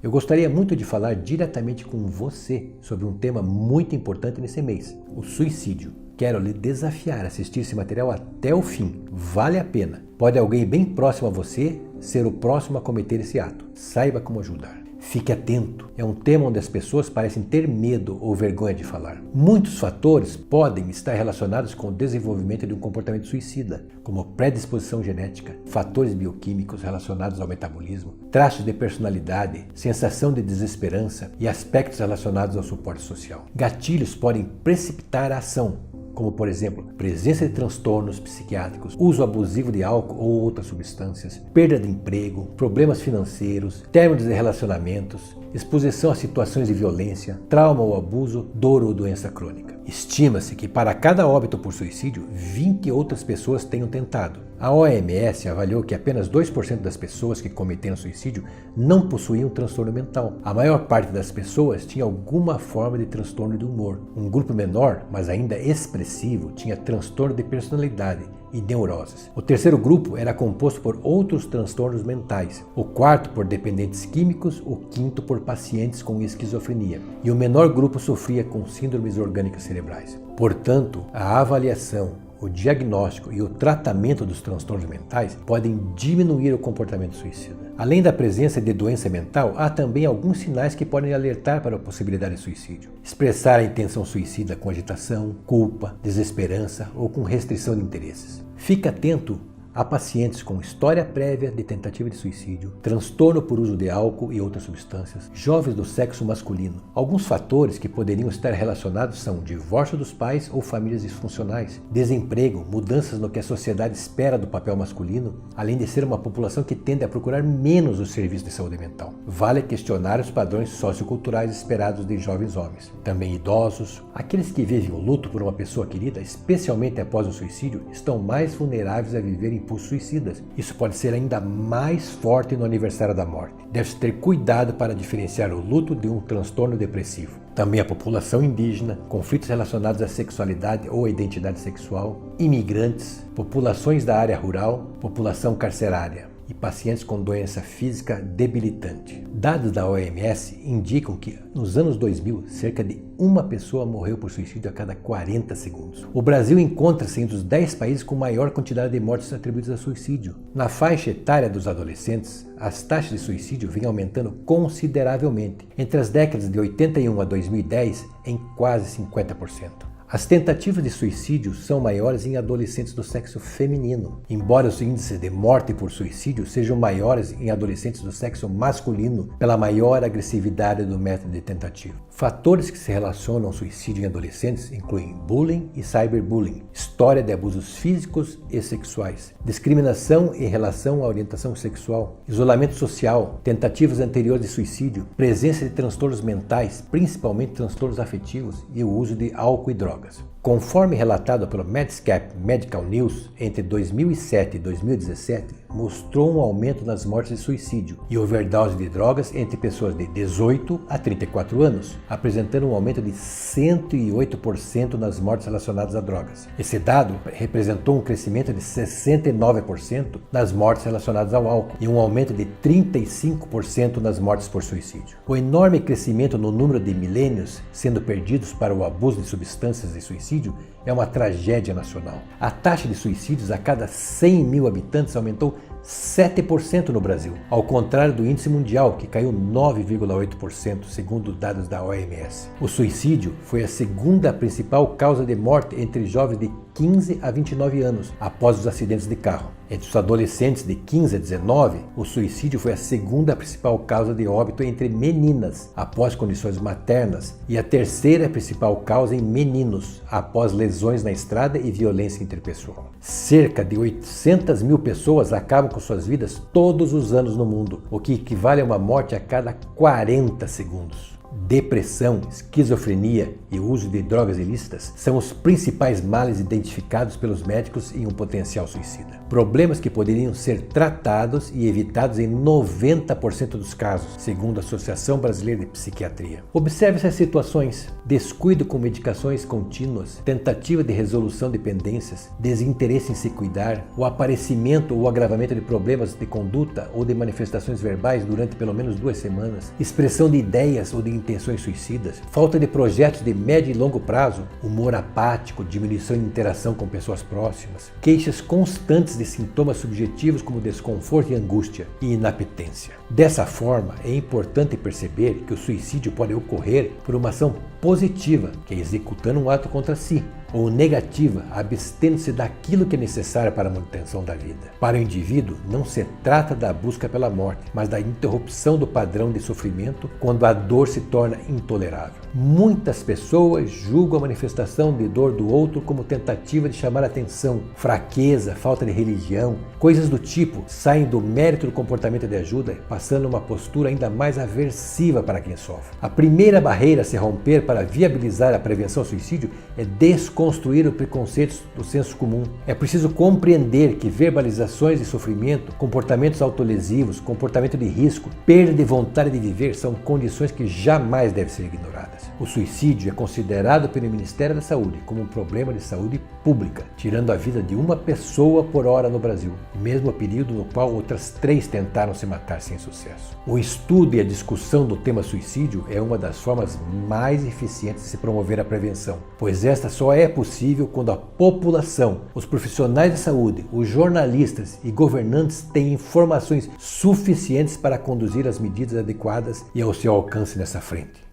Eu gostaria muito de falar diretamente com você sobre um tema muito importante nesse mês, o suicídio. Quero lhe desafiar a assistir esse material até o fim. Vale a pena. Pode alguém bem próximo a você ser o próximo a cometer esse ato. Saiba como ajudar. Fique atento. É um tema onde as pessoas parecem ter medo ou vergonha de falar. Muitos fatores podem estar relacionados com o desenvolvimento de um comportamento suicida, como predisposição genética, fatores bioquímicos relacionados ao metabolismo, traços de personalidade, sensação de desesperança e aspectos relacionados ao suporte social. Gatilhos podem precipitar a ação, como por exemplo, presença de transtornos psiquiátricos, uso abusivo de álcool ou outras substâncias, perda de emprego, problemas financeiros, términos de relacionamentos, exposição a situações de violência, trauma ou abuso, dor ou doença crônica. Estima-se que para cada óbito por suicídio, 20 outras pessoas tenham tentado. A OMS avaliou que apenas 2% das pessoas que cometeram suicídio não possuíam transtorno mental. A maior parte das pessoas tinha alguma forma de transtorno de humor. Um grupo menor, mas ainda expressivo, tinha transtorno de personalidade e neuroses. O terceiro grupo era composto por outros transtornos mentais, o quarto por dependentes químicos, o quinto por pacientes com esquizofrenia, e o menor grupo sofria com síndromes orgânicas cerebrais. Portanto, a avaliação, o diagnóstico e o tratamento dos transtornos mentais podem diminuir o comportamento suicida. Além da presença de doença mental, há também alguns sinais que podem alertar para a possibilidade de suicídio. Expressar a intenção suicida com agitação, culpa, desesperança ou com restrição de interesses. Fique atento a pacientes com história prévia de tentativa de suicídio, transtorno por uso de álcool e outras substâncias, jovens do sexo masculino. Alguns fatores que poderiam estar relacionados são divórcio dos pais ou famílias disfuncionais, desemprego, mudanças no que a sociedade espera do papel masculino, além de ser uma população que tende a procurar menos os serviços de saúde mental. Vale questionar os padrões socioculturais esperados de jovens homens. Também idosos, aqueles que vivem o luto por uma pessoa querida, especialmente após o suicídio, estão mais vulneráveis a viver impulsos suicidas. Isso pode ser ainda mais forte no aniversário da morte. Deve-se ter cuidado para diferenciar o luto de um transtorno depressivo. Também a população indígena, conflitos relacionados à sexualidade ou à identidade sexual, imigrantes, populações da área rural, população carcerária e pacientes com doença física debilitante. Dados da OMS indicam que nos anos 2000, cerca de uma pessoa morreu por suicídio a cada 40 segundos. O Brasil encontra-se entre os 10 países com maior quantidade de mortes atribuídas a suicídio. Na faixa etária dos adolescentes, as taxas de suicídio vêm aumentando consideravelmente. Entre as décadas de 81 a 2010, em quase 50%. As tentativas de suicídio são maiores em adolescentes do sexo feminino, embora os índices de morte por suicídio sejam maiores em adolescentes do sexo masculino pela maior agressividade do método de tentativa. Fatores que se relacionam ao suicídio em adolescentes incluem bullying e cyberbullying, história de abusos físicos e sexuais, discriminação em relação à orientação sexual, isolamento social, tentativas anteriores de suicídio, presença de transtornos mentais, principalmente transtornos afetivos, e o uso de álcool e drogas. Conforme relatado pelo Medscape Medical News, entre 2007 e 2017, mostrou um aumento nas mortes de suicídio e overdose de drogas entre pessoas de 18 a 34 anos, apresentando um aumento de 108% nas mortes relacionadas a drogas. Esse dado representou um crescimento de 69% nas mortes relacionadas ao álcool e um aumento de 35% nas mortes por suicídio. O enorme crescimento no número de milênios sendo perdidos para o abuso de substâncias e suicídio é uma tragédia nacional. A taxa de suicídios a cada 100 mil habitantes aumentou 7% no Brasil, ao contrário do índice mundial, que caiu 9,8%, segundo dados da OMS. O suicídio foi a segunda principal causa de morte entre jovens de 15 a 29 anos, após os acidentes de carro. Entre os adolescentes de 15 a 19, o suicídio foi a segunda principal causa de óbito entre meninas, após condições maternas, e a terceira principal causa em meninos, após lesões na estrada e violência interpessoal. Cerca de 800 mil pessoas acabam com suas vidas todos os anos no mundo, o que equivale a uma morte a cada 40 segundos. Depressão, esquizofrenia e o uso de drogas ilícitas são os principais males identificados pelos médicos em um potencial suicida. Problemas que poderiam ser tratados e evitados em 90% dos casos, segundo a Associação Brasileira de Psiquiatria. Observe essas situações: descuido com medicações contínuas, tentativa de resolução de pendências, desinteresse em se cuidar, o aparecimento ou agravamento de problemas de conduta ou de manifestações verbais durante pelo menos 2 semanas, expressão de ideias ou de intenções suicidas, falta de projetos de médio e longo prazo, humor apático, diminuição de interação com pessoas próximas, queixas constantes de sintomas subjetivos como desconforto e angústia e inapetência. Dessa forma, é importante perceber que o suicídio pode ocorrer por uma ação positiva, que é executando um ato contra si, ou negativa, abstendo-se daquilo que é necessário para a manutenção da vida. Para o indivíduo, não se trata da busca pela morte, mas da interrupção do padrão de sofrimento quando a dor se torna intolerável. Muitas pessoas julgam a manifestação de dor do outro como tentativa de chamar atenção, fraqueza, falta de religião, coisas do tipo saem do mérito do comportamento de ajuda, passando uma postura ainda mais aversiva para quem sofre. A primeira barreira a se romper para viabilizar a prevenção ao suicídio é desconstruir os preconceitos do senso comum. É preciso compreender que verbalizações de sofrimento, comportamentos autolesivos, comportamento de risco, perda de vontade de viver são condições que jamais devem ser ignoradas. O suicídio é considerado pelo Ministério da Saúde como um problema de saúde pública, tirando a vida de uma pessoa por hora no Brasil, mesmo período no qual outras 3 tentaram se matar sem sucesso. O estudo e a discussão do tema suicídio é uma das formas mais eficientes de se promover a prevenção, pois esta só é possível quando a população, os profissionais de saúde, os jornalistas e governantes têm informações suficientes para conduzir as medidas adequadas e ao seu alcance nessa frente.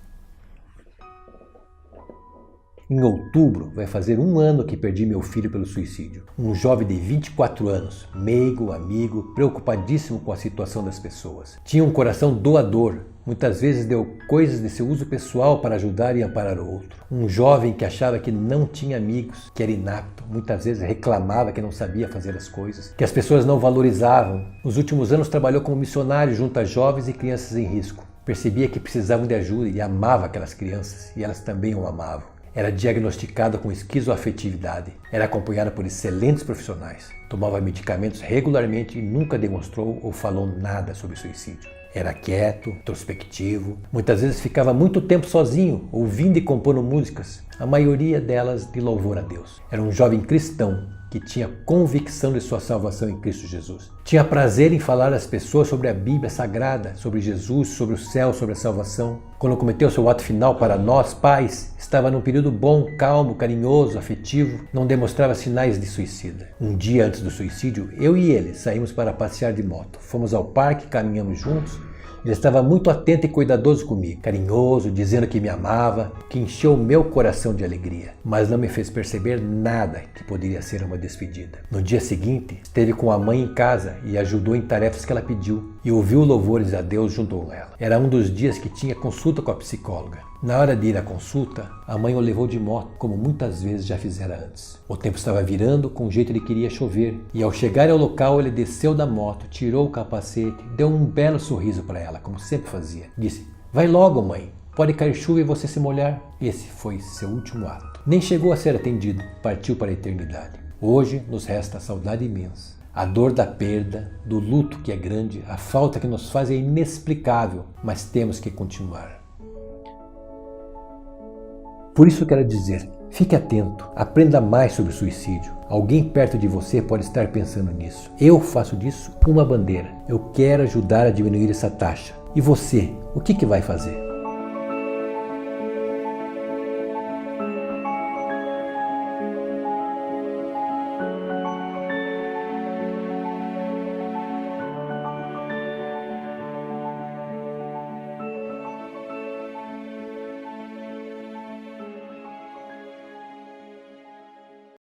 Em outubro, vai fazer 1 ano que perdi meu filho pelo suicídio. Um jovem de 24 anos, meigo, amigo, preocupadíssimo com a situação das pessoas. Tinha um coração doador. Muitas vezes deu coisas de seu uso pessoal para ajudar e amparar o outro. Um jovem que achava que não tinha amigos, que era inapto, muitas vezes reclamava que não sabia fazer as coisas, que as pessoas não valorizavam. Nos últimos anos trabalhou como missionário junto a jovens e crianças em risco. Percebia que precisavam de ajuda e amava aquelas crianças, e elas também o amavam. Era diagnosticado com esquizoafetividade. Era acompanhado por excelentes profissionais. Tomava medicamentos regularmente e nunca demonstrou ou falou nada sobre suicídio. Era quieto, introspectivo. Muitas vezes ficava muito tempo sozinho, ouvindo e compondo músicas, a maioria delas de louvor a Deus. Era um jovem cristão que tinha convicção de sua salvação em Cristo Jesus. Tinha prazer em falar às pessoas sobre a Bíblia Sagrada, sobre Jesus, sobre o céu, sobre a salvação. Quando cometeu seu ato final para nós, pais, estava num período bom, calmo, carinhoso, afetivo, não demonstrava sinais de suicida. Um dia antes do suicídio, eu e ele saímos para passear de moto. Fomos ao parque, caminhamos juntos. Ele estava muito atento e cuidadoso comigo, carinhoso, dizendo que me amava, que encheu o meu coração de alegria, mas não me fez perceber nada que poderia ser uma despedida. No dia seguinte, esteve com a mãe em casa e ajudou em tarefas que ela pediu e ouviu louvores a Deus junto com ela. Era um dos dias que tinha consulta com a psicóloga. Na hora de ir à consulta, a mãe o levou de moto, como muitas vezes já fizera antes. O tempo estava virando, com jeito ele queria chover, e ao chegar ao local ele desceu da moto, tirou o capacete, deu um belo sorriso para ela, como sempre fazia. Disse: "Vai logo, mãe, pode cair chuva e você se molhar." Esse foi seu último ato. Nem chegou a ser atendido, partiu para a eternidade. Hoje nos resta a saudade imensa. A dor da perda, do luto que é grande, a falta que nos faz é inexplicável, mas temos que continuar. Por isso quero dizer, fique atento, aprenda mais sobre o suicídio. Alguém perto de você pode estar pensando nisso. Eu faço disso uma bandeira. Eu quero ajudar a diminuir essa taxa. E você, o que vai fazer?